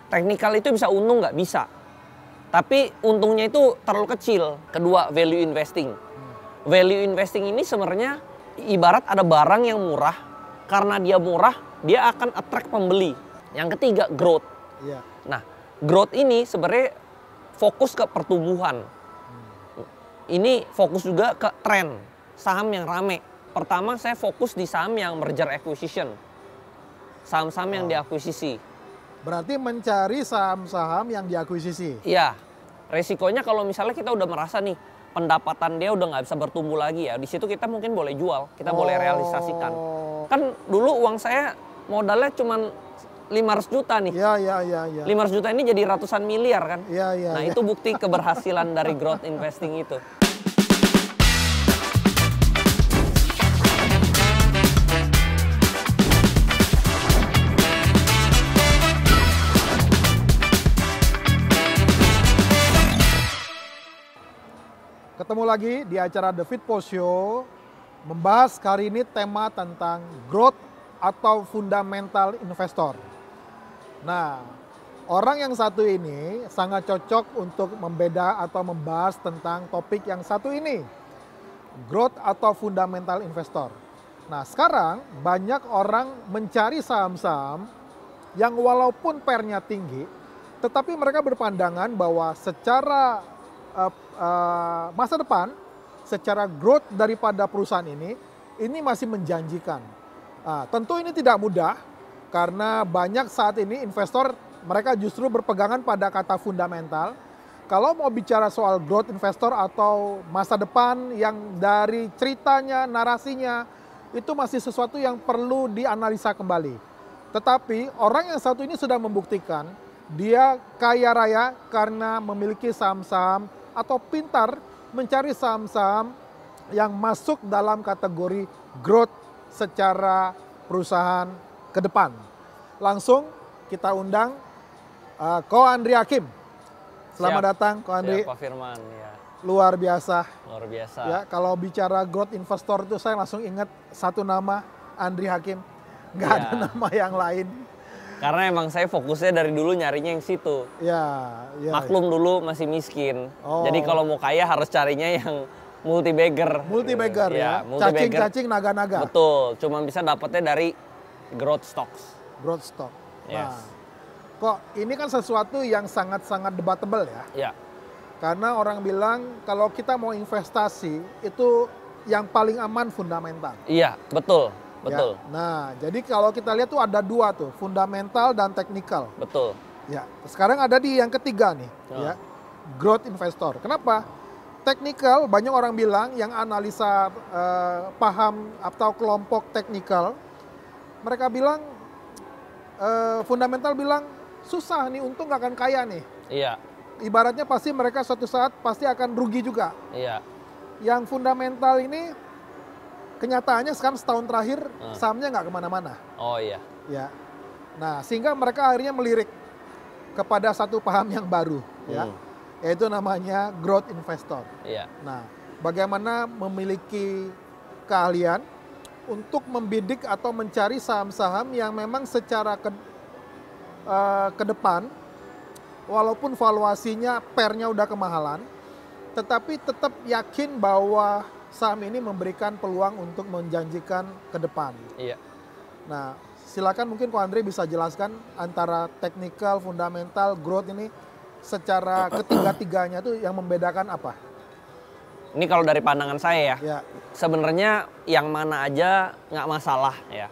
Teknikal itu bisa untung nggak? Bisa. Tapi untungnya itu terlalu kecil. Kedua, value investing. Value investing ini sebenarnya ibarat ada barang yang murah. Karena dia murah, dia akan attract pembeli. Yang ketiga, growth. Iya. Nah, growth ini sebenarnya fokus ke pertumbuhan. Ini fokus juga ke tren saham yang rame. Pertama, saya fokus di saham yang merger acquisition. Saham-saham yang diakuisisi. Berarti mencari saham-saham yang diakuisisi. Iya, resikonya kalau misalnya kita udah merasa nih pendapatan dia udah nggak bisa bertumbuh lagi ya, di situ kita mungkin boleh jual, kita boleh realisasikan. Kan dulu uang saya modalnya cuma 500 juta nih. Iya. 500 juta ini jadi ratusan miliar kan. Iya. Nah itu bukti keberhasilan dari growth investing itu. Ketemu lagi di acara The Fitpo Show, membahas kali ini tema tentang growth atau fundamental investor. Nah, orang yang satu ini sangat cocok untuk membeda atau membahas tentang topik yang satu ini, growth atau fundamental investor. Nah, sekarang banyak orang mencari saham-saham yang walaupun pernya tinggi, tetapi mereka berpandangan bahwa secara masa depan, secara growth daripada perusahaan ini masih menjanjikan. Tentu ini tidak mudah karena banyak saat ini investor mereka justru berpegangan pada kata fundamental. Kalau mau bicara soal growth investor atau masa depan yang dari ceritanya, narasinya, itu masih sesuatu yang perlu dianalisa kembali. Tetapi orang yang satu ini sudah membuktikan dia kaya raya karena memiliki saham-saham atau pintar mencari saham-saham yang masuk dalam kategori growth secara perusahaan ke depan. Langsung kita undang Ko Andri Hakim. Selamat datang Ko Andri. Siap, Pak Firman. Ya. Luar biasa. Luar biasa. Ya, kalau bicara growth investor itu saya langsung ingat satu nama, Andri Hakim. Nggak ada nama yang lain. Karena emang saya fokusnya dari dulu nyarinya yang situ. Ya. Maklum dulu masih miskin. Jadi kalau mau kaya harus carinya yang multi bagger. Multi bagger ya. Multi-bagger. Cacing naga-naga. Betul. Cuma bisa dapatnya dari growth stocks. Growth stock. Yes. Nah, kok ini kan sesuatu yang sangat-sangat debatable ya. Ya. Karena orang bilang kalau kita mau investasi itu yang paling aman fundamental. Iya, betul. Betul. Ya. Nah, jadi kalau kita lihat tuh ada dua tuh, fundamental dan teknikal. Betul. Ya, sekarang ada di yang ketiga nih, ya, growth investor. Kenapa? Teknikal, banyak orang bilang yang analisa paham atau kelompok teknikal, mereka bilang fundamental bilang susah nih, untung nggak akan kaya nih. Iya. Ibaratnya pasti mereka suatu saat pasti akan rugi juga. Iya. Yang fundamental ini kenyataannya sekarang setahun terakhir sahamnya nggak kemana-mana. Oh iya. Ya. Nah, sehingga mereka akhirnya melirik kepada satu paham yang baru, ya, yaitu namanya growth investor. Iya. Nah, bagaimana memiliki keahlian untuk membidik atau mencari saham-saham yang memang secara ke depan, walaupun valuasinya pernya udah kemahalan, tetapi tetap yakin bahwa saham ini memberikan peluang untuk menjanjikan ke depan. Iya. Nah, silakan mungkin Ko Andri bisa jelaskan antara technical, fundamental, growth ini secara ketiga-tiganya tuh yang membedakan apa? Ini kalau dari pandangan saya ya, Ya. sebenarnya yang mana aja nggak masalah ya.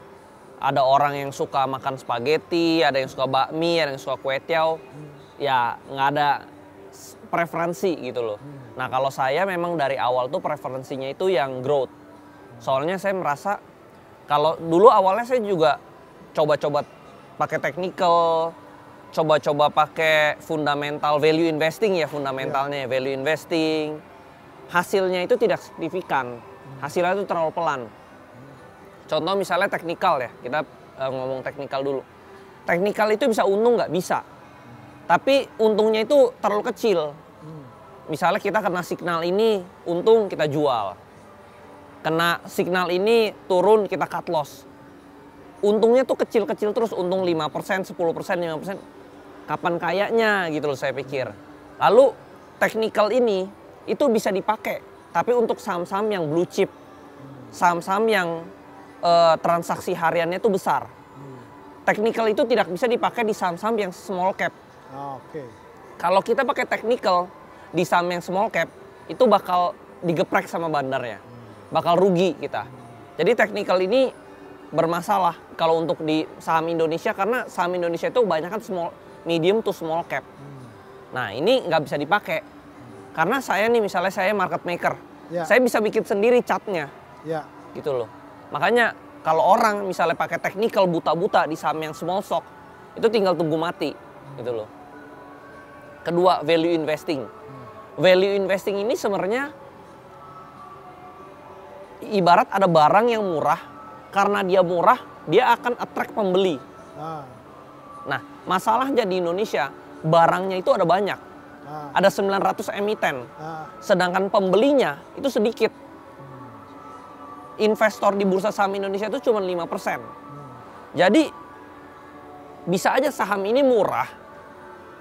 Ada orang yang suka makan spaghetti, ada yang suka bakmi, ada yang suka kue tiaw, ya nggak ada preferensi gitu loh. Nah kalau saya memang dari awal tuh preferensinya itu yang growth. Soalnya saya merasa kalau dulu awalnya saya juga coba-coba pakai technical, coba-coba pakai fundamental value investing ya fundamentalnya value investing. Hasilnya itu tidak signifikan, hasilnya itu terlalu pelan. Contoh misalnya technical ya, kita ngomong technical dulu. Technical itu bisa untung nggak? Bisa. Tapi untungnya itu terlalu kecil. Misalnya kita kena signal ini, untung kita jual. Kena signal ini turun, kita cut loss. Untungnya tuh kecil-kecil terus, untung 5%, 10%, 5%. Kapan kayaknya gitu loh saya pikir. Lalu technical ini itu bisa dipakai, tapi untuk saham-saham yang blue chip, saham-saham yang transaksi hariannya itu besar. Technical itu tidak bisa dipakai di saham-saham yang small cap. Oke. Kalau kita pakai technical di saham yang small cap, itu bakal digeprek sama bandarnya, bakal rugi kita. Jadi technical ini bermasalah kalau untuk di saham Indonesia, karena saham Indonesia itu banyak kan medium to small cap. Nah ini nggak bisa dipakai karena saya nih misalnya saya market maker, saya bisa bikin sendiri chartnya, gitu loh. Makanya kalau orang misalnya pakai technical buta-buta di saham yang small stock, itu tinggal tunggu mati, gitu loh. Kedua, value investing. Value investing ini sebenarnya ibarat ada barang yang murah, karena dia murah dia akan attract pembeli. Nah, masalahnya di Indonesia, barangnya itu ada banyak. Ada 900 emiten. Sedangkan pembelinya itu sedikit. Investor di bursa saham Indonesia itu cuma 5%. Jadi, bisa aja saham ini murah,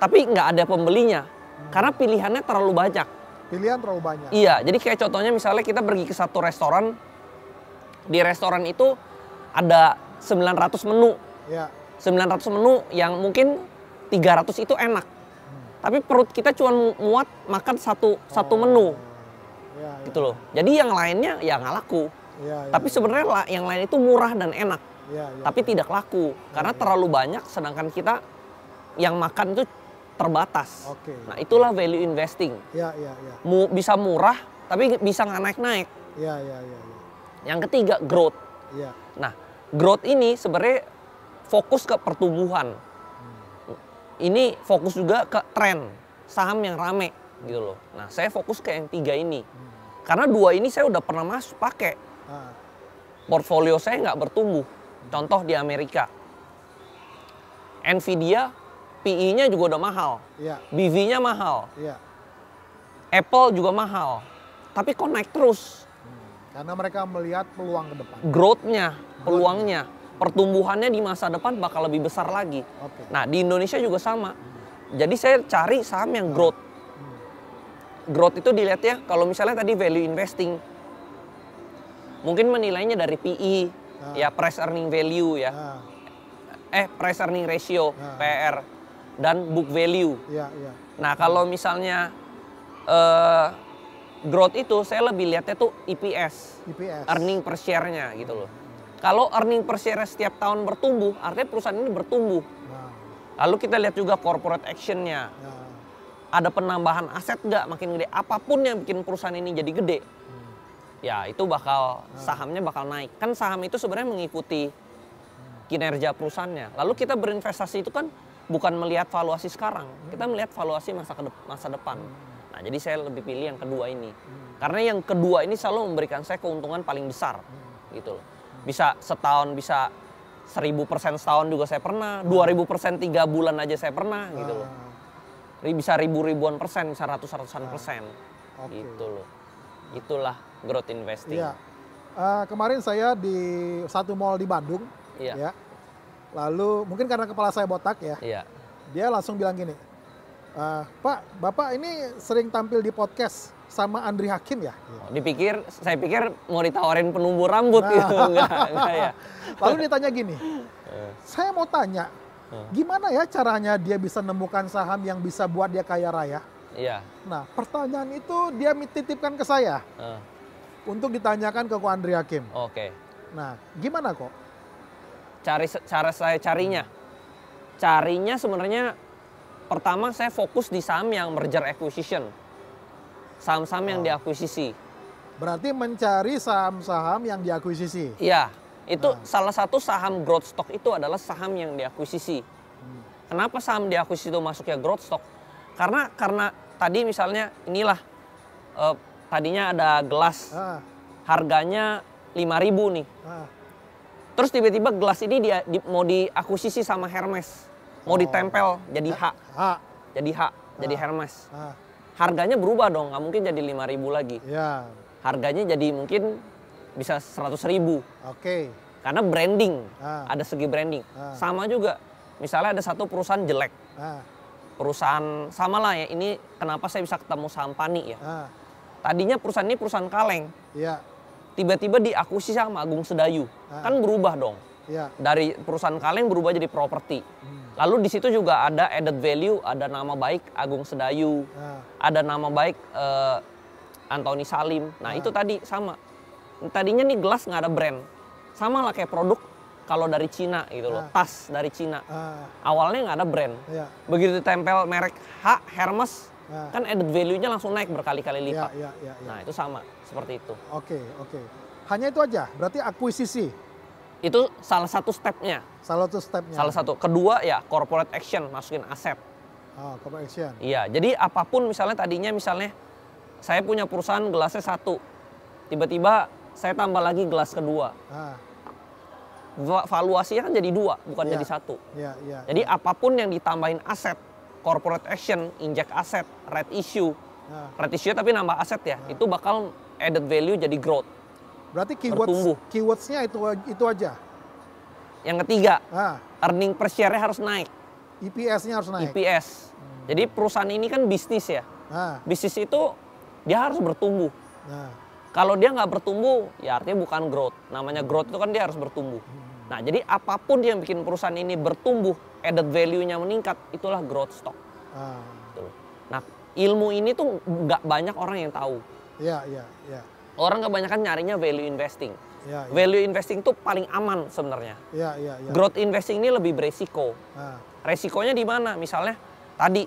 tapi nggak ada pembelinya. Karena pilihannya terlalu banyak. Pilihan terlalu banyak. Iya, jadi kayak contohnya misalnya kita pergi ke satu restoran. Di restoran itu ada 900 menu. 900 menu yang mungkin 300 itu enak. Tapi perut kita cuma muat makan satu menu. Gitu loh. Jadi yang lainnya ya nggak laku. Tapi sebenarnya yang lain itu murah dan enak. Tapi tidak laku karena terlalu banyak, sedangkan kita yang makan itu terbatas. Nah, itulah value investing. Bisa murah tapi bisa nggak naik-naik. Yang ketiga, growth. Nah, growth ini sebenarnya fokus ke pertumbuhan. Ini fokus juga ke tren saham yang rame gitu loh. Nah, saya fokus ke yang tiga ini. Karena dua ini saya udah pernah pakai. Portfolio saya nggak bertumbuh. Contoh di Amerika. Nvidia, PE-nya juga udah mahal. BV-nya mahal. Apple juga mahal. Tapi kok naik terus? Karena mereka melihat peluang ke depan. Growth-nya, peluangnya. Pertumbuhannya di masa depan bakal lebih besar lagi. Nah, di Indonesia juga sama. Jadi saya cari saham yang growth. Growth itu dilihat ya, kalau misalnya tadi value investing, mungkin menilainya dari PE, ya price earning value ya, price earning ratio, PR, dan book value. Nah, kalau misalnya growth itu saya lebih lihatnya tuh EPS, earning per share-nya gitu loh. Kalau earning per share setiap tahun bertumbuh, artinya perusahaan ini bertumbuh. Lalu kita lihat juga corporate action-nya. Ada penambahan aset nggak makin gede? Apapun yang bikin perusahaan ini jadi gede, ya itu sahamnya bakal naik. Kan saham itu sebenarnya mengikuti kinerja perusahaannya. Lalu kita berinvestasi itu kan bukan melihat valuasi sekarang, kita melihat valuasi masa depan. Nah, jadi saya lebih pilih yang kedua ini. Karena yang kedua ini selalu memberikan saya keuntungan paling besar, gitu loh. Bisa setahun, bisa 1000% setahun juga saya pernah, 2000% 3 bulan aja saya pernah, gitu loh. Bisa ribuan persen, bisa ratusan persen, gitu loh. Itulah growth investing. Kemarin saya di satu mall di Bandung, ya. Lalu mungkin karena kepala saya botak ya, dia langsung bilang gini, Pak, Bapak ini sering tampil di podcast sama Andri Hakim ya? Saya pikir mau ditawarin penumbuh rambut gitu, enggak ya. Lalu ditanya gini, saya mau tanya, gimana ya caranya dia bisa nemukan saham yang bisa buat dia kaya raya? Nah, pertanyaan itu dia titipkan ke saya untuk ditanyakan ke Ko Andri Hakim. Nah, gimana kok? Cara saya carinya sebenarnya pertama saya fokus di saham yang merger acquisition. Saham-saham yang diakuisisi. Berarti mencari saham-saham yang diakuisisi? Iya, itu salah satu saham growth stock itu adalah saham yang diakuisisi. Kenapa saham diakuisisi itu masuknya growth stock? Karena tadi misalnya inilah, tadinya ada gelas, harganya 5.000 nih. Terus tiba-tiba gelas ini mau diakuisisi sama Hermes. Mau ditempel jadi jadi Hermes. Harganya berubah dong, nggak mungkin jadi 5.000 lagi. Harganya jadi mungkin bisa 100.000. Karena branding, ada segi branding. Sama juga, misalnya ada satu perusahaan jelek, perusahaan sama lah ya, ini kenapa saya bisa ketemu saham Pani ya. Ah, Tadinya perusahaan ini perusahaan kaleng, iya, tiba-tiba diakuisisi sama Agung Sedayu. Kan berubah dong. iya. Dari perusahaan kaleng berubah jadi properti. Lalu di situ juga ada added value, ada nama baik Agung Sedayu, Ah, ada nama baik Anthony Salim. Nah itu tadi sama. Tadinya nih gelas nggak ada brand. Sama lah kayak produk kalau dari Cina gitu loh, tas dari Cina. Awalnya nggak ada brand. iya, Begitu ditempel merek H, Hermes, Ah. kan added value-nya langsung naik berkali-kali iya, lipat. iya, iya. Nah itu sama, seperti itu. Oke, oke. Hanya itu aja, berarti akuisisi, Itu salah satu stepnya. salah satu stepnya. Salah satu. Kedua ya corporate action, masukin aset. Corporate action. Iya, jadi apapun misalnya tadinya misalnya saya punya perusahaan gelasnya 1, tiba-tiba saya tambah lagi gelas kedua. Ah, Valuasinya kan jadi 2, bukan Iya. jadi 1. iya, iya. Jadi apapun yang ditambahin aset, corporate action, inject aset, red issue tapi nambah aset ya, itu bakal added value jadi growth. Berarti bertumbuh. keywordsnya itu aja. Yang ketiga, Ah, earning per share-nya harus naik, EPS-nya harus naik. EPS. Jadi perusahaan ini kan bisnis ya. Ah, Bisnis itu dia harus bertumbuh. nah, Kalau dia nggak bertumbuh, ya artinya bukan growth. Namanya growth itu kan dia harus bertumbuh. Nah, jadi apapun yang bikin perusahaan ini bertumbuh, added value-nya meningkat, itulah growth stock. ah, Gitu loh. Nah, ilmu ini tuh nggak banyak orang yang tahu. iya, iya, iya, Orang kebanyakan nyarinya value investing. iya, iya, Value investing tuh paling aman sebenarnya. iya, iya, iya. Growth investing ini lebih beresiko. Ah, Resikonya di mana? Misalnya tadi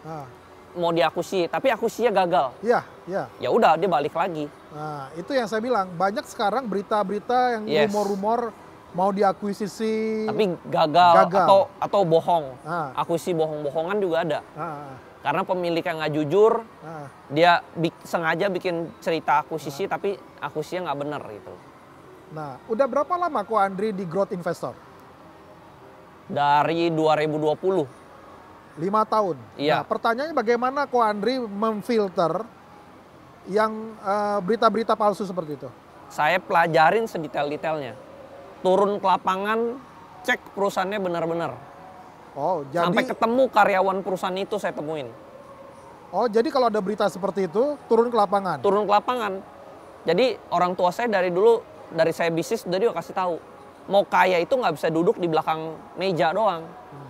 ah, mau diakuisisi, tapi akuisisinya gagal. iya, iya. Ya udah, dia balik lagi. Nah, itu yang saya bilang. Banyak sekarang berita-berita yang Yes. rumor-rumor mau diakuisisi. Tapi gagal. Gagal. Atau bohong. Ah. Akuisisi bohong-bohongan juga ada. Ah, Karena pemiliknya nggak jujur, ah. dia sengaja bikin cerita akuisisi tapi akuisisinya nggak benar gitu. Nah, udah berapa lama Ko Andri di growth investor? Dari 2020. 5 tahun. Iya. Nah, pertanyaannya bagaimana Ko Andri memfilter yang berita-berita palsu seperti itu? Saya pelajarin sedetail-detailnya. Turun ke lapangan, cek perusahaannya benar-benar. Oh, Sampai jadi ketemu karyawan perusahaan itu saya temuin. jadi kalau ada berita seperti itu turun ke lapangan. Turun ke lapangan. Jadi orang tua saya dari dulu, dari saya bisnis udah dia kasih tahu. Mau kaya itu nggak bisa duduk di belakang meja doang.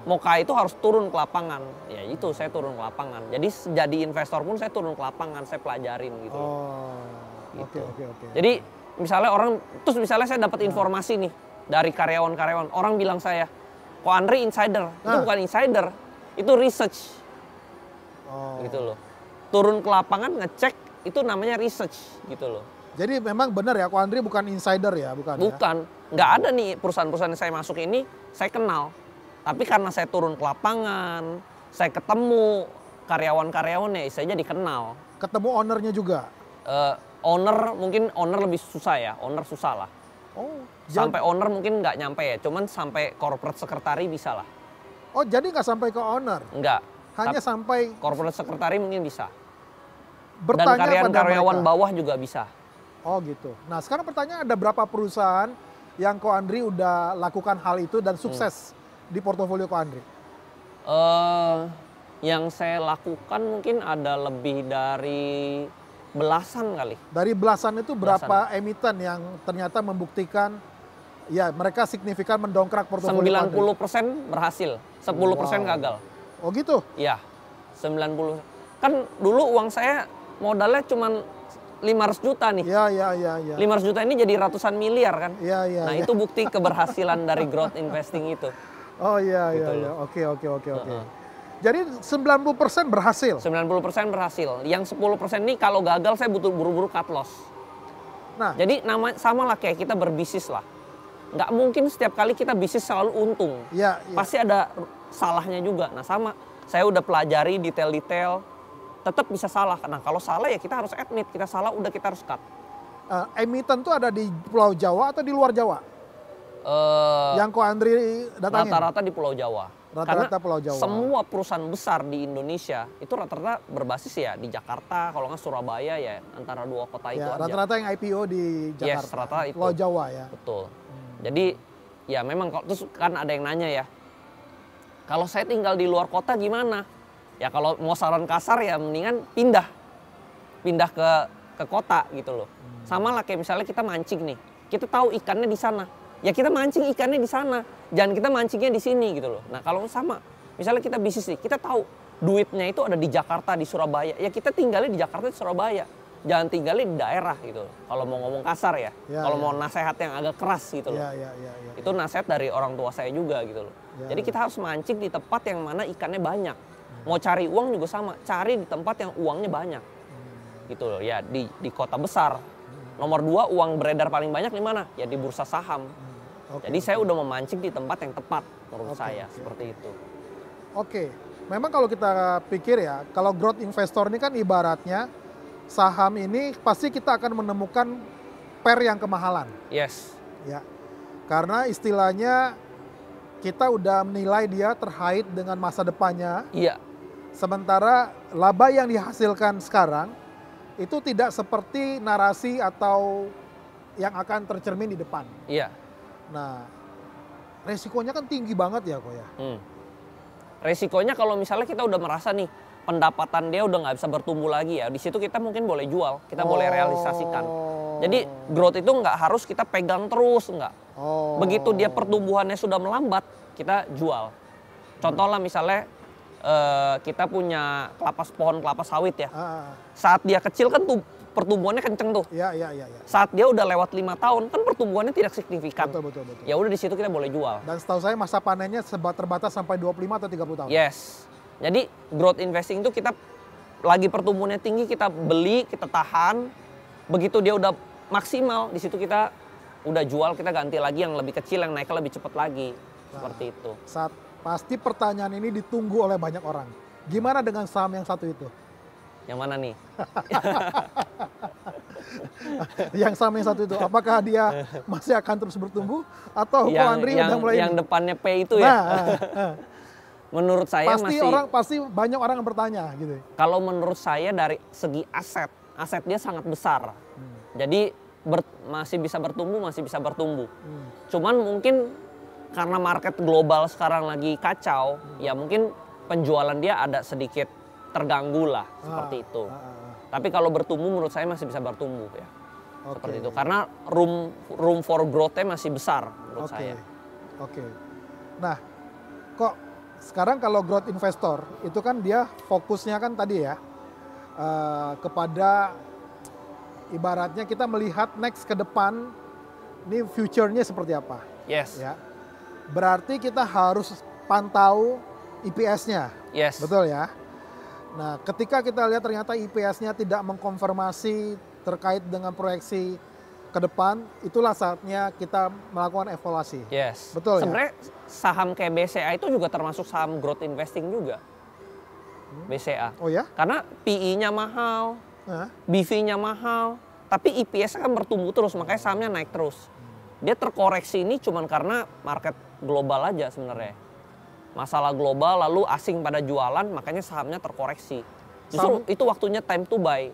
Mau kaya itu harus turun ke lapangan. Ya itu saya turun ke lapangan. Jadi jadi investor pun saya turun ke lapangan, saya pelajarin gitu. Oh, oke, Gitu. oke, oke. Jadi misalnya terus misalnya saya dapat informasi nih dari karyawan-karyawan. Orang bilang saya, kok Andri insider? Itu Nah. bukan insider, itu research Oh. gitu loh. Turun ke lapangan ngecek itu namanya research gitu loh. Jadi memang benar ya, Ko Andri bukan insider ya, bukan? Ya? Bukan, nggak ada nih perusahaan-perusahaan yang saya masuk ini saya kenal. Tapi karena saya turun ke lapangan, saya ketemu karyawan-karyawannya, saya jadi kenal. Ketemu ownernya juga. Mungkin owner lebih susah ya, owner susah lah. Oh, Sampai owner mungkin nggak nyampe ya, cuman sampai corporate secretary bisa lah. jadi nggak sampai ke owner, Enggak, hanya sampai corporate secretary mungkin bisa. Dan bertanya pada karyawan mereka. bawah juga bisa. Oh gitu. Nah sekarang pertanyaan, ada berapa perusahaan yang Ko Andri udah lakukan hal itu dan sukses di portofolio Ko Andri? Yang saya lakukan mungkin ada lebih dari belasan kali. Dari belasan itu berapa emiten yang ternyata membuktikan ya mereka signifikan mendongkrak portofolio Ko Andri? 90% berhasil, 10% Wow. gagal. Oh gitu? Iya, 90. Kan dulu uang saya modalnya cuma 500 juta nih. Iya, iya, iya, iya. 500 juta ini jadi ratusan miliar kan. Iya, iya. Nah iya. itu bukti keberhasilan dari growth investing itu. Oh iya, iya, Gitu iya. loh. Oke, oke, oke, oke. Jadi 90% berhasil. 90% berhasil. Yang 10% ini kalau gagal saya butuh buru-buru cut loss. Nah, Jadi sama lah kayak kita berbisnis lah. Nggak mungkin setiap kali kita bisnis selalu untung. iya, iya. Pasti ada salahnya juga. Nah sama, saya udah pelajari detail-detail, tetap bisa salah. Nah kalau salah ya kita harus admit, kita salah udah kita harus cut. Emiten tuh ada di Pulau Jawa atau di luar Jawa? Yang Ko Andri datangin? Rata-rata di Pulau Jawa. Rata-rata Karena Pulau Jawa. semua perusahaan besar di Indonesia itu rata-rata berbasis ya di Jakarta, kalau nggak Surabaya ya antara dua kota itu Ya, aja. rata-rata yang IPO di Yes, Jakarta. rata itu. Pulau Jawa ya. Betul. Jadi ya memang terus kan ada yang nanya ya, Kalau saya tinggal di luar kota gimana? Ya kalau mau saran kasar ya mendingan pindah ke kota gitu loh. Sama lah kayak misalnya kita mancing nih, kita tahu ikannya di sana, ya kita mancing ikannya di sana, jangan kita mancingnya di sini gitu loh. Nah kalau sama, misalnya kita bisnis nih, kita tahu duitnya itu ada di Jakarta, di Surabaya, ya kita tinggalnya di Jakarta, di Surabaya, jangan tinggalnya di daerah gitu loh. Kalau mau ngomong kasar ya, kalau mau nasihat yang agak keras gitu loh. Itu nasihat dari orang tua saya juga gitu loh. Jadi kita harus mancing di tempat yang mana ikannya banyak. Mau cari uang juga sama, cari di tempat yang uangnya banyak. Gitu loh, ya di kota besar. Nomor 2 uang beredar paling banyak di mana? Ya di bursa saham. Jadi saya udah memancing di tempat yang tepat menurut saya, seperti itu. Oke, memang kalau kita pikir ya, kalau growth investor ini kan ibaratnya saham ini pasti kita akan menemukan pair yang kemahalan. Yes. Ya, karena istilahnya kita udah menilai dia terkait dengan masa depannya. Iya. Sementara laba yang dihasilkan sekarang itu tidak seperti narasi atau yang akan tercermin di depan. Iya. Nah, resikonya kan tinggi banget ya kok ya. Resikonya kalau misalnya kita udah merasa nih pendapatan dia udah nggak bisa bertumbuh lagi ya, di situ kita mungkin boleh jual, kita boleh realisasikan. Jadi growth itu nggak harus kita pegang terus, nggak. Begitu dia pertumbuhannya sudah melambat, kita jual. Contoh lah misalnya kita punya pohon kelapa sawit ya. Saat dia kecil kan pertumbuhannya kenceng tuh. Iya. Saat dia udah lewat 5 tahun kan pertumbuhannya tidak signifikan. Betul. Ya udah di situ kita boleh jual. Dan setahu saya masa panennya terbatas sampai 25 atau 30 tahun. Yes. Jadi growth investing itu kita lagi pertumbuhannya tinggi, kita beli, kita tahan. Begitu dia udah maksimal, di situ kita udah jual, kita ganti lagi yang lebih kecil, yang naiknya lebih cepat lagi. Seperti itu. Pasti pertanyaan ini ditunggu oleh banyak orang. Gimana dengan saham yang satu itu? Yang mana nih? Yang saham yang satu itu, apakah dia masih akan terus bertumbuh? Atau Ko Andri udah mulai yang depannya P itu ya? Menurut saya pasti banyak orang yang bertanya gitu. Kalau menurut saya dari segi aset dia sangat besar. Jadi masih bisa bertumbuh. Cuman mungkin karena market global sekarang lagi kacau, ya mungkin penjualan dia ada sedikit terganggu lah, seperti itu. Tapi kalau bertumbuh menurut saya masih bisa bertumbuh ya. Seperti itu. Karena room for growth-nya masih besar menurut saya. Nah, kok sekarang kalau growth investor itu kan dia fokusnya kan tadi ya kepada ibaratnya kita melihat next ke depan ini future-nya seperti apa. Yes. Ya. Berarti kita harus pantau IPS-nya. Yes. Betul ya. Nah, ketika kita lihat ternyata IPS-nya tidak mengkonfirmasi terkait dengan proyeksi ke depan, itulah saatnya kita melakukan evaluasi. Yes. Betul. Sebenarnya saham kayak BCA itu juga termasuk saham growth investing juga. BCA. Oh ya? Karena PE-nya mahal, BV-nya mahal, tapi IPS-nya kan bertumbuh terus, makanya sahamnya naik terus. Dia terkoreksi ini cuman karena market global aja sebenarnya. Masalah global lalu asing pada jualan, makanya sahamnya terkoreksi. Justru itu waktunya time to buy.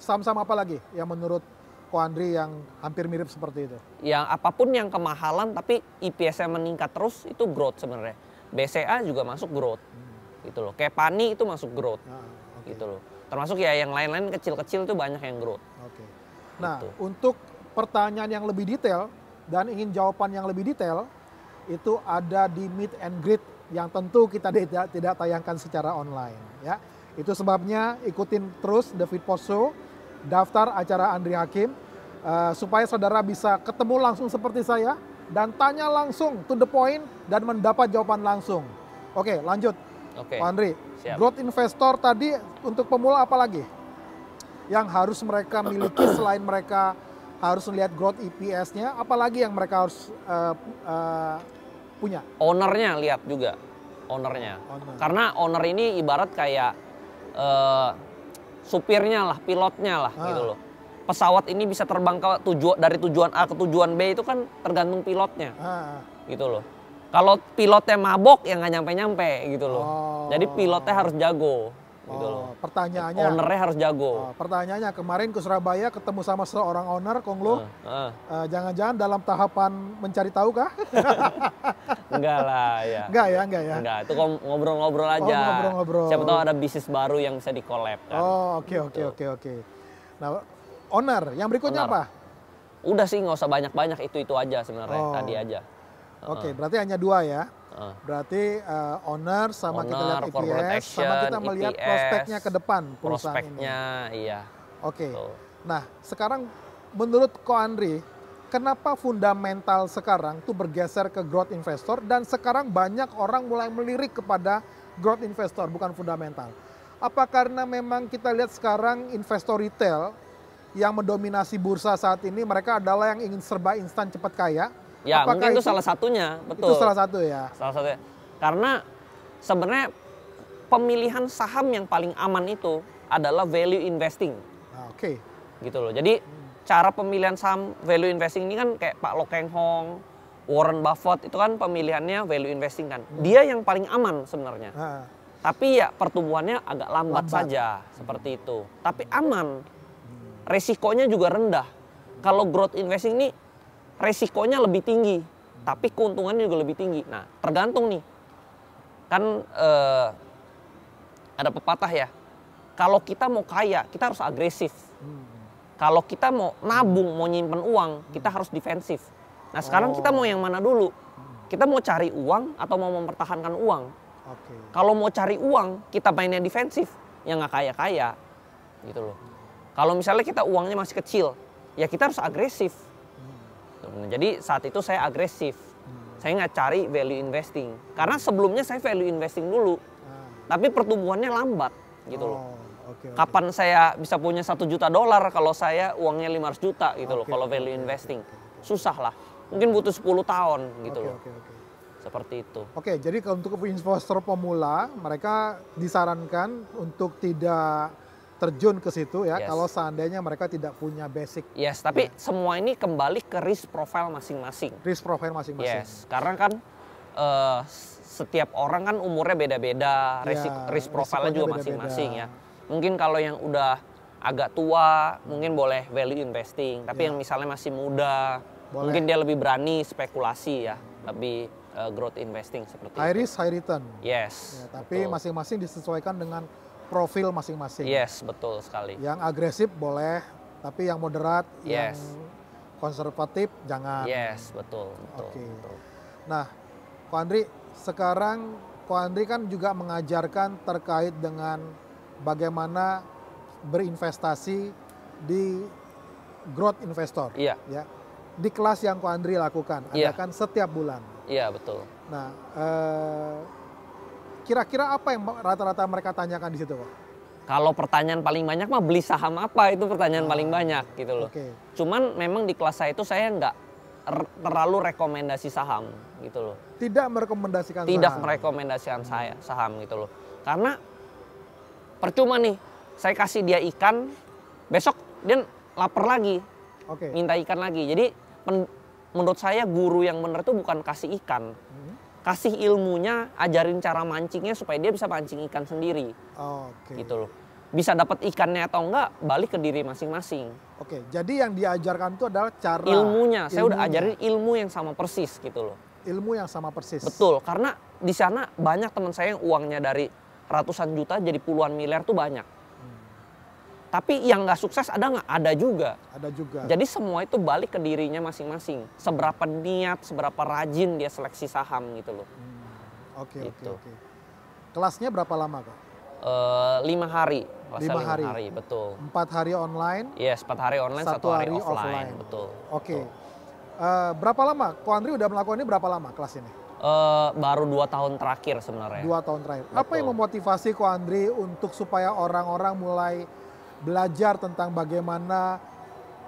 Saham-saham apa lagi yang menurut Ko Andri yang hampir mirip seperti itu? Yang apapun yang kemahalan tapi IPS-nya meningkat terus itu growth sebenarnya. BCA juga masuk growth. Gitu loh. Kayak Pani itu masuk growth. Gitu loh. Termasuk ya yang lain-lain kecil-kecil itu banyak yang growth. Nah, untuk pertanyaan yang lebih detail dan ingin jawaban yang lebih detail itu ada di Meet and Greet yang tentu kita tidak tayangkan secara online ya. Itu sebabnya ikutin terus The Fit Post Show, daftar acara Andri Hakim supaya saudara bisa ketemu langsung seperti saya dan tanya langsung to the point dan mendapat jawaban langsung. Oke, lanjut. Pak Andri, growth investor tadi untuk pemula apa lagi yang harus mereka miliki selain mereka harus melihat growth EPS-nya, apalagi yang mereka harus punya? Ownernya lihat juga, ownernya. Karena owner ini ibarat kayak supirnya lah, pilotnya lah gitu loh. Pesawat ini bisa terbang dari tujuan A ke tujuan B itu kan tergantung pilotnya, gitu loh. Kalau pilotnya mabok ya nggak nyampe-nyampe gitu loh. Jadi pilotnya harus jago gitu loh. Pertanyaannya, Ownernya harus jago. Pertanyaannya kemarin ke Surabaya ketemu sama seorang owner, Kong Lu. Jangan-jangan dalam tahapan mencari tahu kah? Enggak lah ya. Enggak ya. Enggak, itu ngobrol-ngobrol aja. Ngobrol-ngobrol. Siapa tahu ada bisnis baru yang bisa di-collab kan. Oke. Nah, owner, yang berikutnya apa? Udah sih nggak usah banyak-banyak, itu aja sebenarnya, tadi aja. Oke, berarti hanya 2 ya. Berarti owner sama kita lihat EPS, sama kita melihat EPS, prospeknya ke depan perusahaan prospeknya, ini. iya. Oke. Nah, sekarang menurut Ko Andri, kenapa fundamental sekarang tuh bergeser ke growth investor dan sekarang banyak orang mulai melirik kepada growth investor bukan fundamental? Apa karena memang kita lihat sekarang investor retail yang mendominasi bursa saat ini mereka adalah yang ingin serba instan cepat kaya? Ya, apakah mungkin itu salah satunya, betul. Itu salah satu ya? Salah satunya. Karena sebenarnya pemilihan saham yang paling aman itu adalah value investing. Oke. Gitu loh. Jadi cara pemilihan saham value investing ini kan kayak Pak Lo Keng Hong, Warren Buffett itu kan pemilihannya value investing kan. Dia yang paling aman sebenarnya. Tapi ya pertumbuhannya agak lambat saja seperti itu. Tapi aman. Resikonya juga rendah. Kalau growth investing ini resikonya lebih tinggi, tapi keuntungannya juga lebih tinggi. Nah, tergantung nih. Kan ada pepatah ya. Kalau kita mau kaya, kita harus agresif. Kalau kita mau nabung, mau nyimpen uang, kita harus defensif. Nah, sekarang kita mau yang mana dulu? Kita mau cari uang atau mau mempertahankan uang? Kalau mau cari uang, kita mainnya defensif, ya nggak kaya-kaya. Gitu loh. Kalau misalnya kita uangnya masih kecil, ya kita harus agresif. Jadi saat itu saya agresif. Saya nggak cari value investing. Karena sebelumnya saya value investing dulu. Tapi pertumbuhannya lambat gitu loh. Kapan saya bisa punya $1 juta kalau saya uangnya 500 juta gitu loh. Kalau value investing. Susah lah. Mungkin butuh 10 tahun gitu loh. Seperti itu. Oke, jadi untuk investor pemula, mereka disarankan untuk tidak terjun ke situ ya, kalau seandainya mereka tidak punya basic. Tapi semua ini kembali ke risk profile masing-masing. Risk profile masing-masing. Karena kan setiap orang kan umurnya beda-beda, risk profile-nya juga masing-masing ya. Mungkin kalau yang udah agak tua, mungkin boleh value investing. Tapi yang misalnya masih muda, mungkin dia lebih berani spekulasi ya, lebih growth investing seperti high itu. risk, high return. Tapi masing-masing disesuaikan dengan profil masing-masing. Betul sekali. Yang agresif boleh, tapi yang moderat, yang konservatif jangan. Betul. Nah, Ko Andri, sekarang Ko Andri kan juga mengajarkan terkait dengan bagaimana berinvestasi di growth investor. Ya. Di kelas yang Ko Andri lakukan, adakan setiap bulan. Iya, betul. Nah, kira-kira apa yang rata-rata mereka tanyakan di situ, Pak? Kalau pertanyaan paling banyak mah beli saham apa, itu pertanyaan paling banyak gitu loh. Cuman memang di kelas saya itu saya nggak terlalu rekomendasi saham gitu loh. Tidak merekomendasikan saya saham gitu loh. Karena percuma nih, saya kasih dia ikan, besok dia lapar lagi, minta ikan lagi. Jadi menurut saya guru yang benar itu bukan kasih ikan. Kasih ilmunya, ajarin cara mancingnya supaya dia bisa mancing ikan sendiri. Gitu loh. Bisa dapat ikannya atau enggak, balik ke diri masing-masing. Jadi yang diajarkan itu adalah cara ilmunya. Saya udah ajarin ilmu yang sama persis gitu loh. Ilmu yang sama persis. Betul, karena di sana banyak teman saya yang uangnya dari ratusan juta jadi puluhan miliar tuh banyak. Tapi yang nggak sukses ada nggak? Ada juga. Jadi semua itu balik ke dirinya masing-masing. Seberapa niat, seberapa rajin dia seleksi saham gitu loh. Oke. Kelasnya berapa lama, Kak? 5 hari. 5 hari, betul. 4 hari online? 4 hari online, 1 hari offline. Betul. Berapa lama? Ko Andri udah melakukan ini berapa lama kelas ini? Baru 2 tahun terakhir sebenarnya. 2 tahun terakhir. Apa yang memotivasi Ko Andri untuk supaya orang-orang mulai belajar tentang bagaimana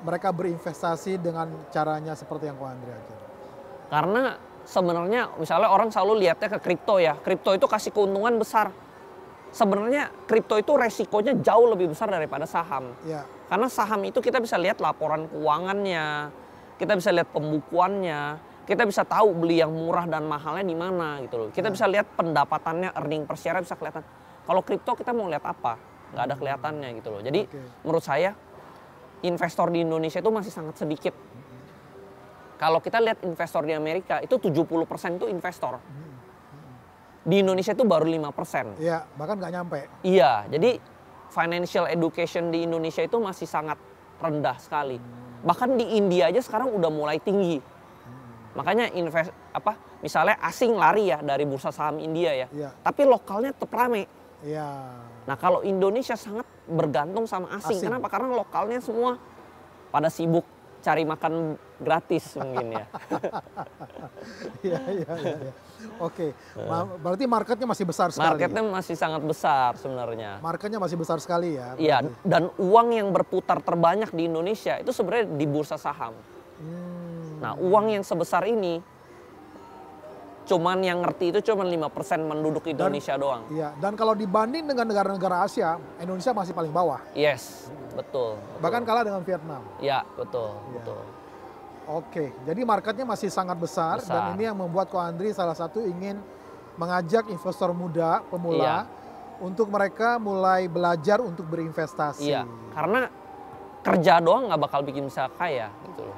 mereka berinvestasi dengan caranya seperti yang Ko Andri ajar? Karena sebenarnya misalnya orang selalu lihatnya ke kripto ya. Kripto itu kasih keuntungan besar. Sebenarnya kripto itu resikonya jauh lebih besar daripada saham. Karena saham itu kita bisa lihat laporan keuangannya, kita bisa lihat pembukuannya, kita bisa tahu beli yang murah dan mahalnya di mana gitu loh. Kita bisa lihat pendapatannya, earning per share bisa kelihatan. Kalau kripto kita mau lihat apa? Nggak ada kelihatannya gitu loh. Jadi menurut saya investor di Indonesia itu masih sangat sedikit. Kalau kita lihat investor di Amerika itu 70% itu investor. Di Indonesia itu baru 5%. Iya, bahkan nggak nyampe. Iya, jadi financial education di Indonesia itu masih sangat rendah sekali. Bahkan di India aja sekarang udah mulai tinggi. Makanya misalnya asing lari ya dari bursa saham India ya. Iya. Tapi lokalnya tetap rame. Iya. Nah, kalau Indonesia sangat bergantung sama asing. Kenapa? Karena lokalnya semua pada sibuk cari makan gratis mungkin ya. Iya. Oke. Berarti marketnya masih besar sekali. Marketnya masih sangat besar sebenarnya. Marketnya masih besar sekali ya. Iya, dan uang yang berputar terbanyak di Indonesia itu sebenarnya di bursa saham. Nah, uang yang sebesar ini cuman yang ngerti itu cuman 5% penduduk Indonesia doang. Iya, dan kalau dibanding dengan negara-negara Asia, Indonesia masih paling bawah. Yes, betul. Bahkan kalah dengan Vietnam. Iya, betul. Oke, jadi marketnya masih sangat besar. Dan ini yang membuat Ko Andri salah satu ingin mengajak investor muda, pemula, untuk mereka mulai belajar untuk berinvestasi. Iya, karena kerja doang nggak bakal bikin bisa kaya gitu loh.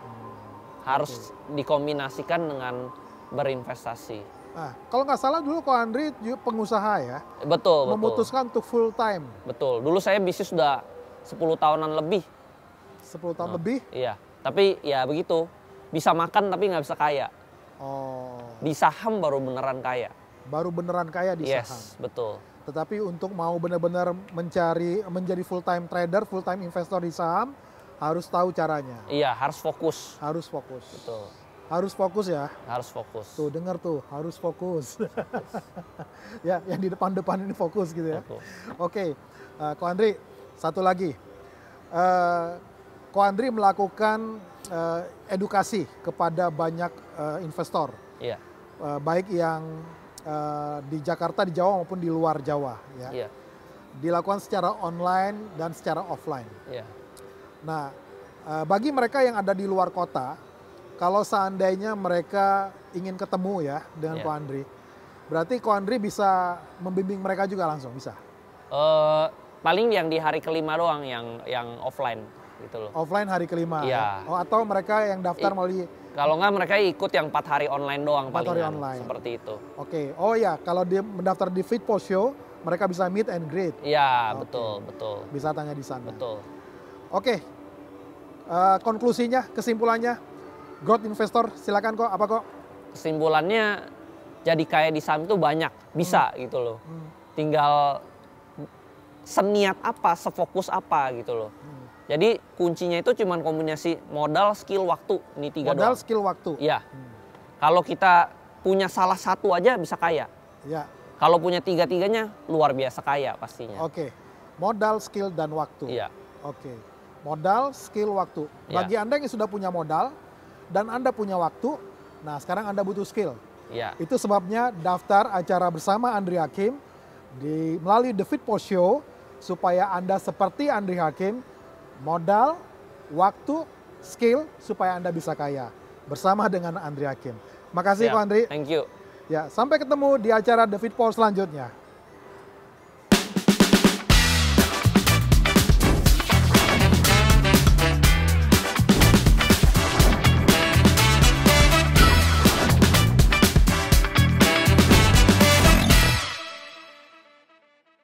Harus dikombinasikan dengan berinvestasi. Nah, kalau nggak salah dulu Ko Andri pengusaha ya? Betul. Memutuskan untuk full time. Betul, dulu saya bisnis sudah 10 tahunan lebih. 10 tahun lebih? Iya, tapi ya begitu. Bisa makan tapi nggak bisa kaya. Oh. Di saham baru beneran kaya. Baru beneran kaya di saham. Yes, betul. Tetapi untuk mau benar-benar menjadi full time trader, full time investor di saham, harus tahu caranya. Iya, harus fokus. Harus fokus. Betul. Harus fokus ya. Harus fokus. Tuh dengar tuh, harus fokus. Ya, yang di depan-depan ini fokus gitu ya. Oke, Ko Andri, satu lagi. Ko Andri melakukan edukasi kepada banyak investor. Iya. Baik yang di Jakarta, di Jawa maupun di luar Jawa. Ya. Iya. Dilakukan secara online dan secara offline. Iya. Nah, bagi mereka yang ada di luar kota, kalau seandainya mereka ingin ketemu ya dengan Ko Andri, berarti Ko Andri bisa membimbing mereka juga langsung, bisa? Paling yang di hari kelima doang yang offline gitu loh. Offline hari kelima? Iya. Oh, atau mereka yang daftar melalui... Kalau nggak mereka ikut yang 4 hari online doang 4 hari palingan, online. seperti itu. Oke, oh ya, kalau dia mendaftar di Fitpost Show, mereka bisa meet and greet. Iya, betul. Bisa tanya di sana. Betul. Oke, konklusinya, kesimpulannya, growth investor, silakan kok, apa kok? Kesimpulannya, jadi kaya di saham itu banyak, bisa gitu loh. Tinggal seniat apa, sefokus apa gitu loh. Jadi kuncinya itu cuma kombinasi modal, skill, waktu. Ini 3 doang. Modal, skill, waktu. Iya. Kalau kita punya salah satu aja bisa kaya. Ya. Kalau punya 3-3-nya luar biasa kaya pastinya. Oke, modal, skill, dan waktu. Iya. Oke, modal, skill, waktu. Bagi Anda yang sudah punya modal dan Anda punya waktu, nah sekarang Anda butuh skill. Iya. Itu sebabnya daftar acara bersama Andri Hakim melalui The Fitpost Show supaya Anda seperti Andri Hakim, modal, waktu, skill supaya Anda bisa kaya bersama dengan Andri Hakim. Makasih Ko Andri. Thank you. Ya, sampai ketemu di acara The Fitpost selanjutnya.